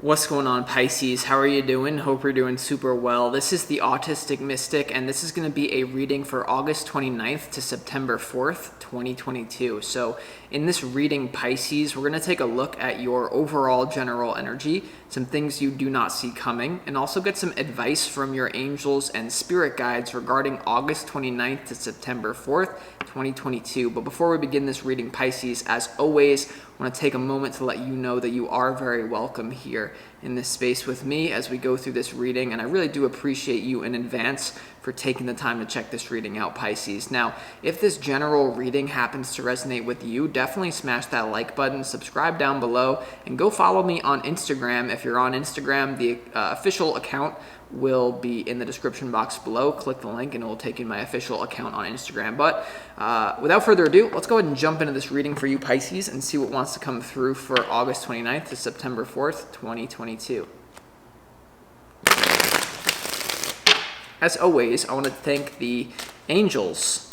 What's going on, Pisces? How are you doing? Hope you're doing super well. This is the Autistic Mystic, and this is going to be a reading for August 29th to September 4th, 2022. So in this reading, Pisces, we're going to take a look at your overall general energy, some things you do not see coming, and also get some advice from your angels and spirit guides regarding August 29th to September 4th, 2022. But before we begin this reading, Pisces, as always, I want to take a moment to let you know that you are very welcome here in this space with me as we go through this reading, and I really do appreciate you in advance for taking the time to check this reading out, Pisces. Now, if this general reading happens to resonate with you, definitely smash that like button, subscribe down below, and go follow me on Instagram. If you're on Instagram, the official account will be in the description box below. Click the link and it will take you to my official account on Instagram. But without further ado, let's go ahead and jump into this reading for you, Pisces, and see what wants to come through for August 29th to September 4th, 2022. As always, I want to thank the angels,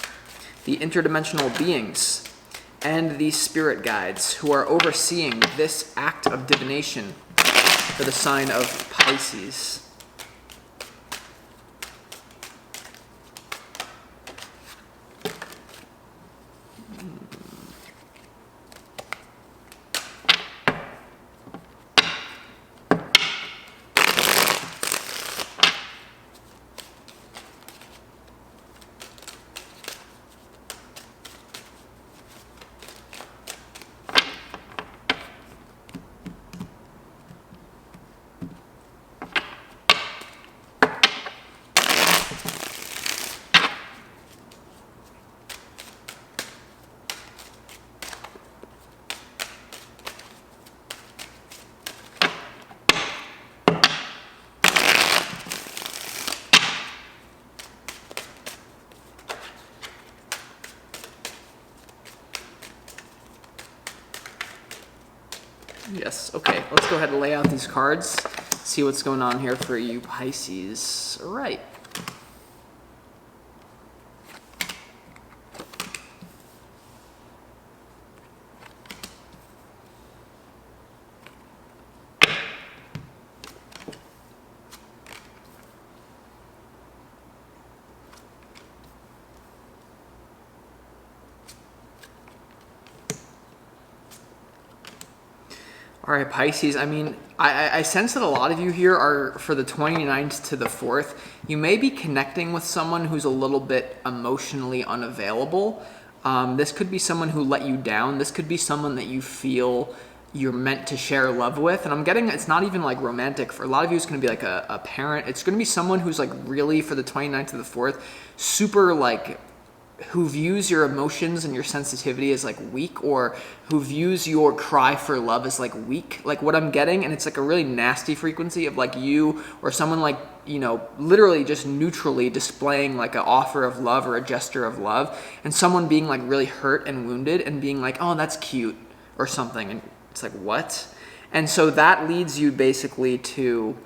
the interdimensional beings, and the spirit guides who are overseeing this act of divination for the sign of Pisces. Yes, okay, let's go ahead and lay out these cards, see what's going on here for you, Pisces. All right. All right, Pisces, I mean, I sense that a lot of you here are for the 29th to the 4th. You may be connecting with someone who's a little bit emotionally unavailable. This could be someone who let you down. This could be someone that you feel you're meant to share love with. And I'm getting, it's not even like romantic. For a lot of you, it's going to be like a parent. It's going to be someone who's like really, for the 29th to the 4th, super like, who views your emotions and your sensitivity as like weak, or who views your cry for love as like weak, like what I'm getting. And it's like a really nasty frequency of like you or someone like, you know, literally just neutrally displaying like an offer of love or a gesture of love, and someone being like really hurt and wounded and being like, oh, that's cute or something. And it's like, what? And so that leads you basically to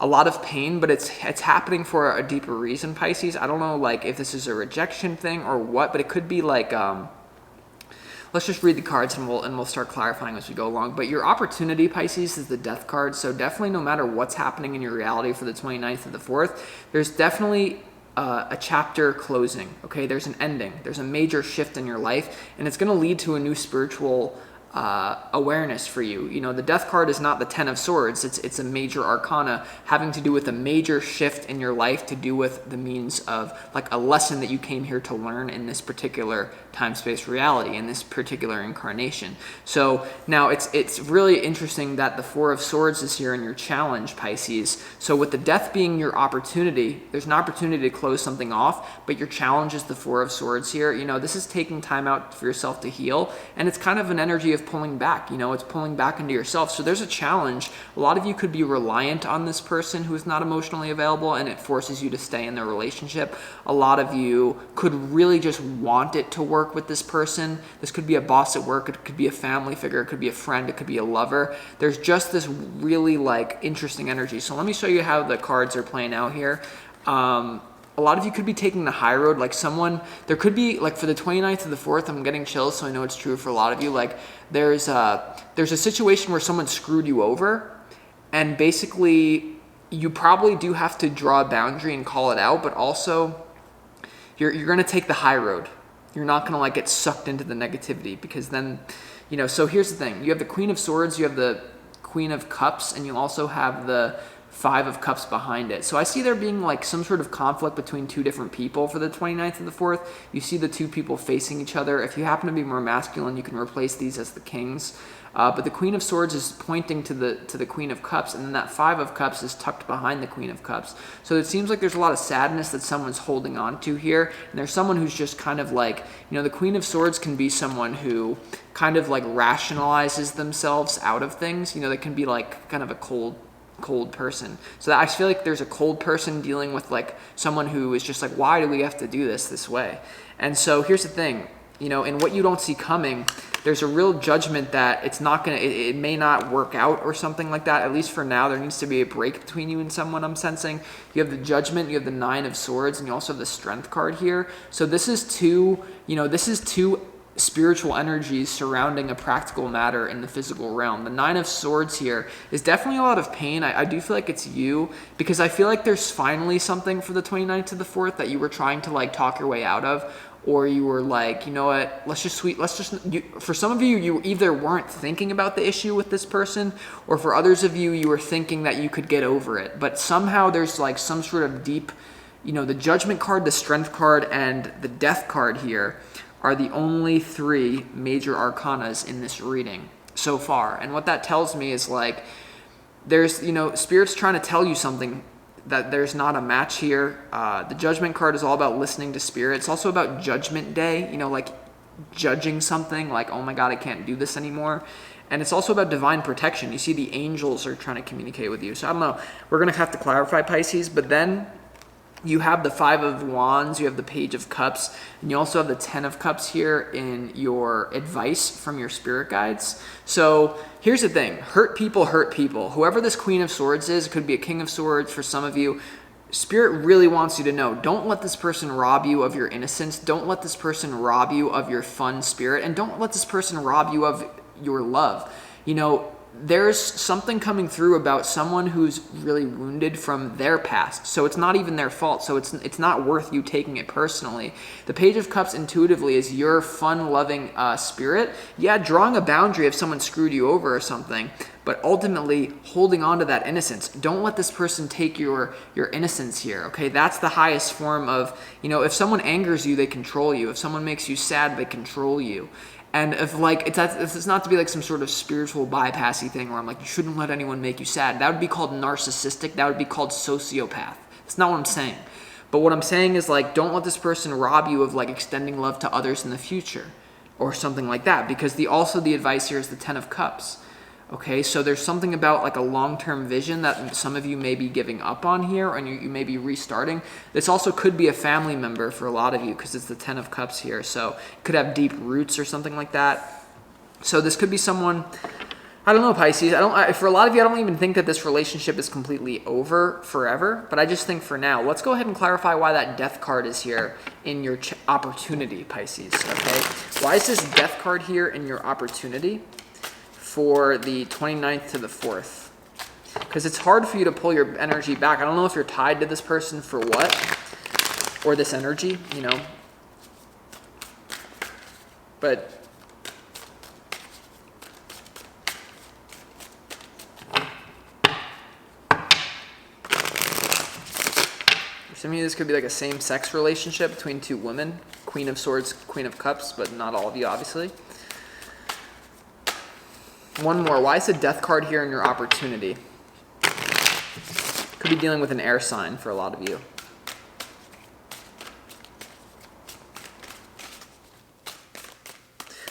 a lot of pain, but it's happening for a deeper reason, Pisces. I don't know like if this is a rejection thing or what, but it could be like let's just read the cards and we'll start clarifying as we go along. But your opportunity, Pisces, is the Death card. So definitely, no matter what's happening in your reality for the 29th and the 4th, there's definitely a chapter closing. Okay, there's an ending. There's a major shift in your life, and it's going to lead to a new spiritual awareness for you. You know, the Death card is not the 10 of Swords. It's a major arcana having to do with a major shift in your life, to do with the means of like a lesson that you came here to learn in this particular time-space reality, in this particular incarnation. So now it's really interesting that the 4 of Swords is here in your challenge, Pisces. So with the Death being your opportunity, there's an opportunity to close something off, but your challenge is the 4 of Swords here. You know, this is taking time out for yourself to heal, and it's kind of an energy of pulling back. You know, it's pulling back into yourself. So there's a challenge. A lot of you could be reliant on this person who is not emotionally available, and it forces you to stay in their relationship. A lot of you could really just want it to work with this person. This could be a boss at work. It could be a family figure. It could be a friend. It could be a lover. There's just this really like interesting energy. So let me show you how the cards are playing out here. A lot of you could be taking the high road, like someone, there could be, like for the 29th to the 4th, I'm getting chills, so I know it's true for a lot of you, like there's a situation where someone screwed you over, And basically, you probably do have to draw a boundary and call it out, but also you're going to take the high road. You're not going to like get sucked into the negativity, because then, so here's the thing. You have the Queen of Swords, you have the Queen of Cups, and you also have the Five of Cups behind it. So I see there being like some sort of conflict between two different people for the 29th and the 4th. You see the two people facing each other. If you happen to be more masculine, you can replace these as the kings. But the Queen of Swords is pointing to the Queen of Cups, and then that Five of Cups is tucked behind the Queen of Cups. So it seems like there's a lot of sadness that someone's holding on to here, and there's someone who's just kind of like, the Queen of Swords can be someone who kind of like rationalizes themselves out of things. They can be like kind of a cold person. So I feel like there's a cold person dealing with like someone who is just like, why do we have to do this way? And so here's the thing, in what you don't see coming, there's a real judgment that it may not work out or something like that. At least for now, there needs to be a break between you and someone, I'm sensing. You have the Judgment, you have the Nine of Swords, and you also have the Strength card here. So this is two spiritual energies surrounding a practical matter in the physical realm. The Nine of Swords here is definitely a lot of pain. I do feel like it's you, because I feel like there's finally something for the 29th to the 4th that you were trying to like talk your way out of, or you were like, you know what, for some of you, you either weren't thinking about the issue with this person, or for others of you, you were thinking that you could get over it. But somehow there's like some sort of deep, the Judgment card, the Strength card, and the Death card here are the only three major arcanas in this reading so far. And what that tells me is like, there's, Spirit's trying to tell you something, that there's not a match here. The Judgment card is all about listening to Spirit. It's also about Judgment Day, like judging something, like, oh my God, I can't do this anymore. And it's also about divine protection. You see the angels are trying to communicate with you. So I don't know, we're going to have to clarify, Pisces, but then you have the Five of Wands, you have the Page of Cups, and you also have the Ten of Cups here in your advice from your spirit guides. So here's the thing, hurt people hurt people. Whoever this Queen of Swords is, it could be a King of Swords for some of you. Spirit really wants you to know, don't let this person rob you of your innocence. Don't let this person rob you of your fun spirit, and don't let this person rob you of your love. There's something coming through about someone who's really wounded from their past. So it's not even their fault. So it's not worth you taking it personally. The Page of Cups intuitively is your fun-loving spirit. Yeah, drawing a boundary if someone screwed you over or something, but ultimately holding on to that innocence. Don't let this person take your innocence here, okay? That's the highest form of, if someone angers you, they control you. If someone makes you sad, they control you. And if it's not to be like some sort of spiritual bypassy thing where I'm like, you shouldn't let anyone make you sad. That would be called narcissistic. That would be called sociopath. That's not what I'm saying. But what I'm saying is like, don't let this person rob you of like extending love to others in the future or something like that. Because the advice here is the Ten of Cups. Okay, so there's something about like a long-term vision that some of you may be giving up on here, and you may be restarting. This also could be a family member for a lot of you, because it's the Ten of Cups here. So it could have deep roots or something like that. So this could be someone, I don't know, Pisces. For a lot of you, I don't even think that this relationship is completely over forever, but I just think for now. Let's go ahead and clarify why that Death card is here in your opportunity, Pisces, okay? Why is this Death card here in your opportunity for the 29th to the 4th? Because it's hard for you to pull your energy back. I don't know if you're tied to this person for what, or this energy, but for some of you, this could be like a same-sex relationship between two women, Queen of Swords, Queen of Cups, but not all of you, obviously. One more. Why is the Death card here in your opportunity? Could be dealing with an air sign for a lot of you.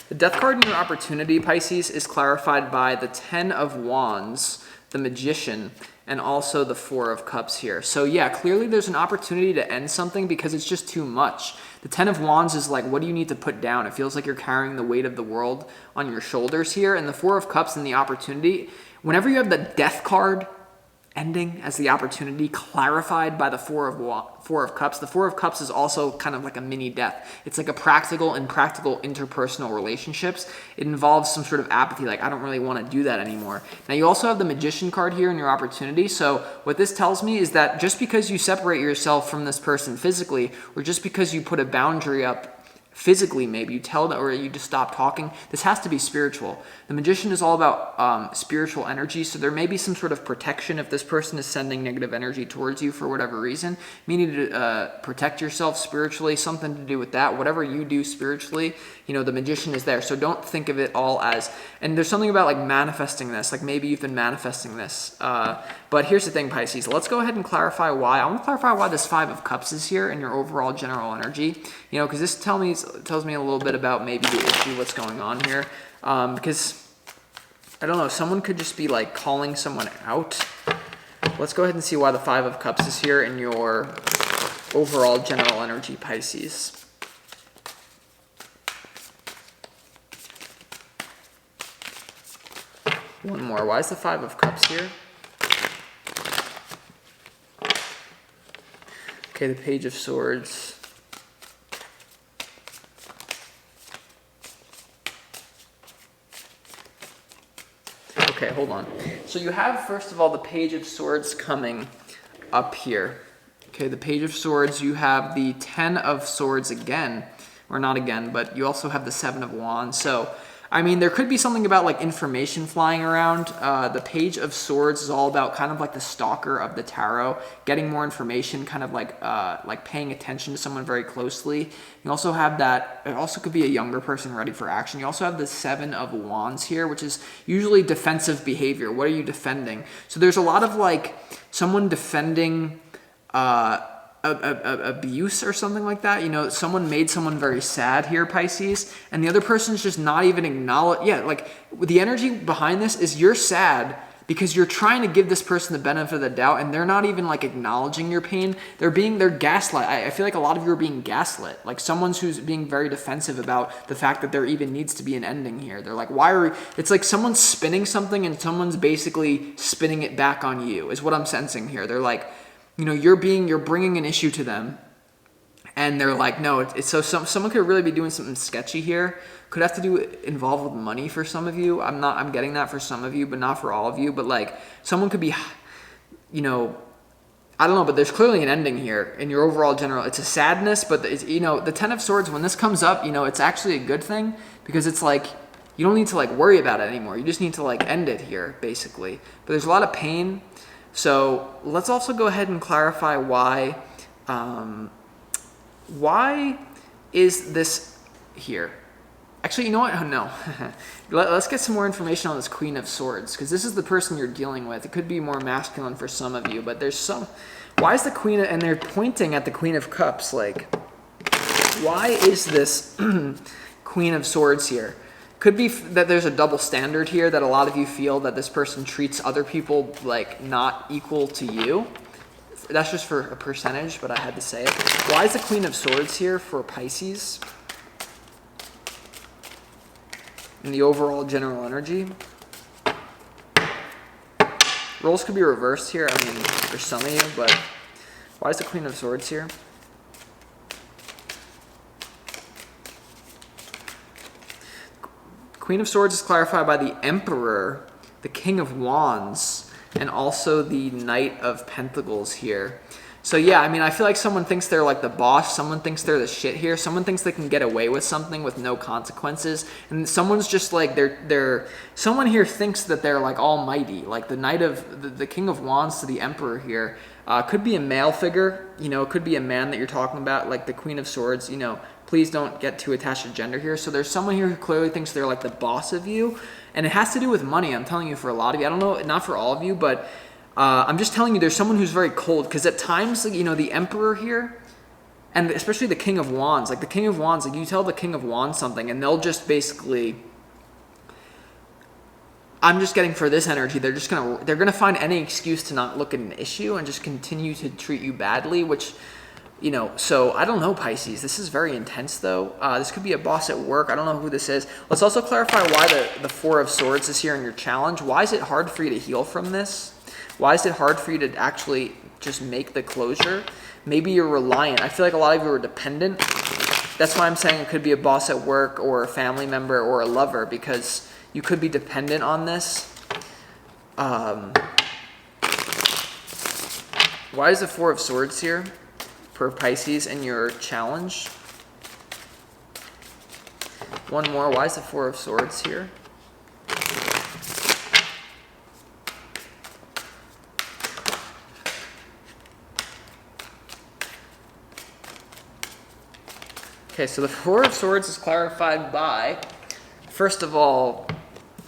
The Death card in your opportunity, Pisces, is clarified by the Ten of Wands, the Magician, and also the Four of Cups here. So yeah, clearly there's an opportunity to end something because it's just too much. The Ten of Wands is like, what do you need to put down? It feels like you're carrying the weight of the world on your shoulders here. And the Four of Cups and the opportunity, whenever you have the Death card ending as the opportunity, clarified by the Four of Cups. The Four of Cups is also kind of like a mini death. It's like a practical and impractical interpersonal relationships. It involves some sort of apathy, like I don't really want to do that anymore. Now you also have the Magician card here in your opportunity. So what this tells me is that just because you separate yourself from this person physically, or just because you put a boundary up physically, maybe you tell them, or you just stop talking, this has to be spiritual. The Magician is all about spiritual energy, so there may be some sort of protection if this person is sending negative energy towards you for whatever reason. You need to protect yourself spiritually, something to do with that. Whatever you do spiritually, the Magician is there. So don't think of it all as, and there's something about like manifesting this, like maybe you've been manifesting this. But here's the thing, Pisces, let's go ahead and clarify why. I want to clarify why this Five of Cups is here in your overall general energy, because this tells me a little bit about maybe the issue, what's going on here. Because, I don't know, someone could just be like calling someone out. Let's go ahead and see why the Five of Cups is here in your overall general energy, Pisces. One more. Why is the Five of Cups here? Okay, the Page of Swords. Okay, hold on. So you have, first of all, the Page of Swords coming up here. Okay, the Page of Swords, you have the Ten of Swords again, or not again, but you also have the Seven of Wands. So, I mean, there could be something about like information flying around. The Page of Swords is all about kind of like the stalker of the tarot, getting more information, kind of like paying attention to someone very closely. You also have that, it also could be a younger person ready for action. You also have the Seven of Wands here, which is usually defensive behavior. What are you defending? So there's a lot of like someone defending abuse or something like that. Someone made someone very sad here, Pisces, and the other person's just not even acknowledge. Yeah, like the energy behind this is you're sad because you're trying to give this person the benefit of the doubt, and they're not even like acknowledging your pain. They're gaslit. I feel like a lot of you are being gaslit. Like who's being very defensive about the fact that there even needs to be an ending here. They're like, it's like someone's spinning something and someone's basically spinning it back on you, is what I'm sensing here. They're like, you're bringing an issue to them, and they're like, no, so someone could really be doing something sketchy here. Could have to involve with money for some of you. I'm getting that for some of you, but not for all of you. But like, someone could be, I don't know, but there's clearly an ending here in your overall general. It's a sadness, but it's, the Ten of Swords, when this comes up, it's actually a good thing, because it's like, you don't need to like worry about it anymore. You just need to like end it here, basically. But there's a lot of pain. So let's also go ahead and clarify why is this here? Actually, you know what? Oh, no. Let's get some more information on this Queen of Swords, because this is the person you're dealing with. It could be more masculine for some of you, but why is the Queen, and they're pointing at the Queen of Cups, like, why is this Queen of Swords here? Could be that there's a double standard here, that a lot of you feel that this person treats other people like not equal to you. That's just for a percentage, but I had to say it. Why is the Queen of Swords here for Pisces in the overall general energy? Roles could be reversed here, I mean, for some of you, but why is the Queen of Swords here? Queen of Swords is clarified by the Emperor, the King of Wands, and also the Knight of Pentacles here. So yeah, I mean, I feel like someone thinks they're like the boss, someone thinks they're the shit here, someone thinks they can get away with something with no consequences, and someone's just like, someone here thinks that they're like almighty, like the Knight of, the King of Wands to the Emperor here. Could be a male figure, it could be a man that you're talking about, like the Queen of Swords, please don't get too attached to gender here. So there's someone here who clearly thinks they're like the boss of you, and it has to do with money. I'm telling you, for a lot of you, I don't know, not for all of you, but I'm just telling you, there's someone who's very cold, because at times, the Emperor here, and especially the King of Wands, like the King of Wands, like you tell the King of Wands something, and they'll just basically, I'm just getting for this energy, they're gonna find any excuse to not look at an issue and just continue to treat you badly, which, so I don't know, Pisces. This is very intense, though. This could be a boss at work. I don't know who this is. Let's also clarify why the Four of Swords is here in your challenge. Why is it hard for you to heal from this? Why is it hard for you to actually just make the closure? Maybe you're reliant. I feel like a lot of you are dependent. That's why I'm saying it could be a boss at work or a family member or a lover, because you could be dependent on this. Why is the Four of Swords here for Pisces in your challenge? One more. Why is the Four of Swords here? Okay, so the Four of Swords is clarified by, first of all,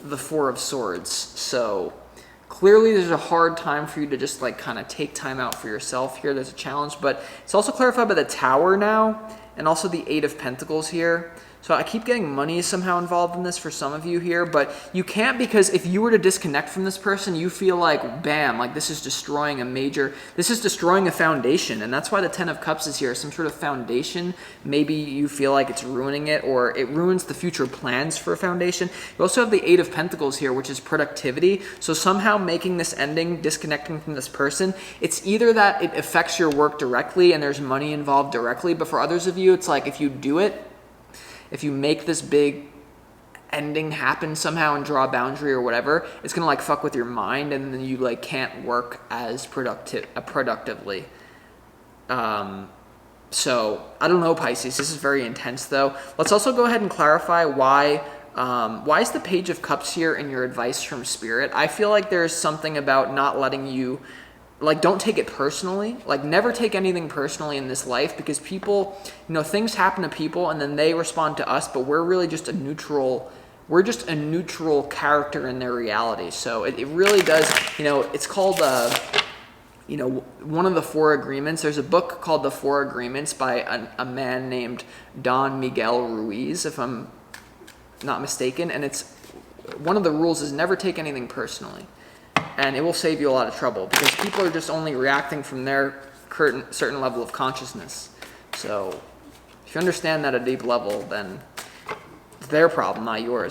the Four of Swords. So clearly there's a hard time for you to just like kind of take time out for yourself here. There's a challenge, but it's also clarified by the Tower now, and also the Eight of Pentacles here. So I keep getting money somehow involved in this for some of you here, but you can't, because if you were to disconnect from this person, you feel like, bam, like this is destroying a foundation. And that's why the Ten of Cups is here, some sort of foundation. Maybe you feel like it's ruining it, or it ruins the future plans for a foundation. You also have the Eight of Pentacles here, which is productivity. So somehow making this ending, disconnecting from this person, it's either that it affects your work directly and there's money involved directly, but for others of you, it's like if you do it, if you make this big ending happen somehow and draw a boundary or whatever, it's gonna like fuck with your mind, and then you like can't work as productively. So I don't know, Pisces. This is very intense, though. Let's also go ahead and clarify why is the Page of Cups here in your advice from Spirit. I feel like there's something about not letting you. Like, don't take it personally. Like, never take anything personally in this life, because people, things happen to people and then they respond to us, but we're really just a neutral character in their reality. So it really does, it's called, one of the Four Agreements. There's a book called The Four Agreements by a man named Don Miguel Ruiz, if I'm not mistaken. And it's, one of the rules is never take anything personally. And it will save you a lot of trouble, because people are just only reacting from their certain level of consciousness. So if you understand that at a deep level, then it's their problem, not yours.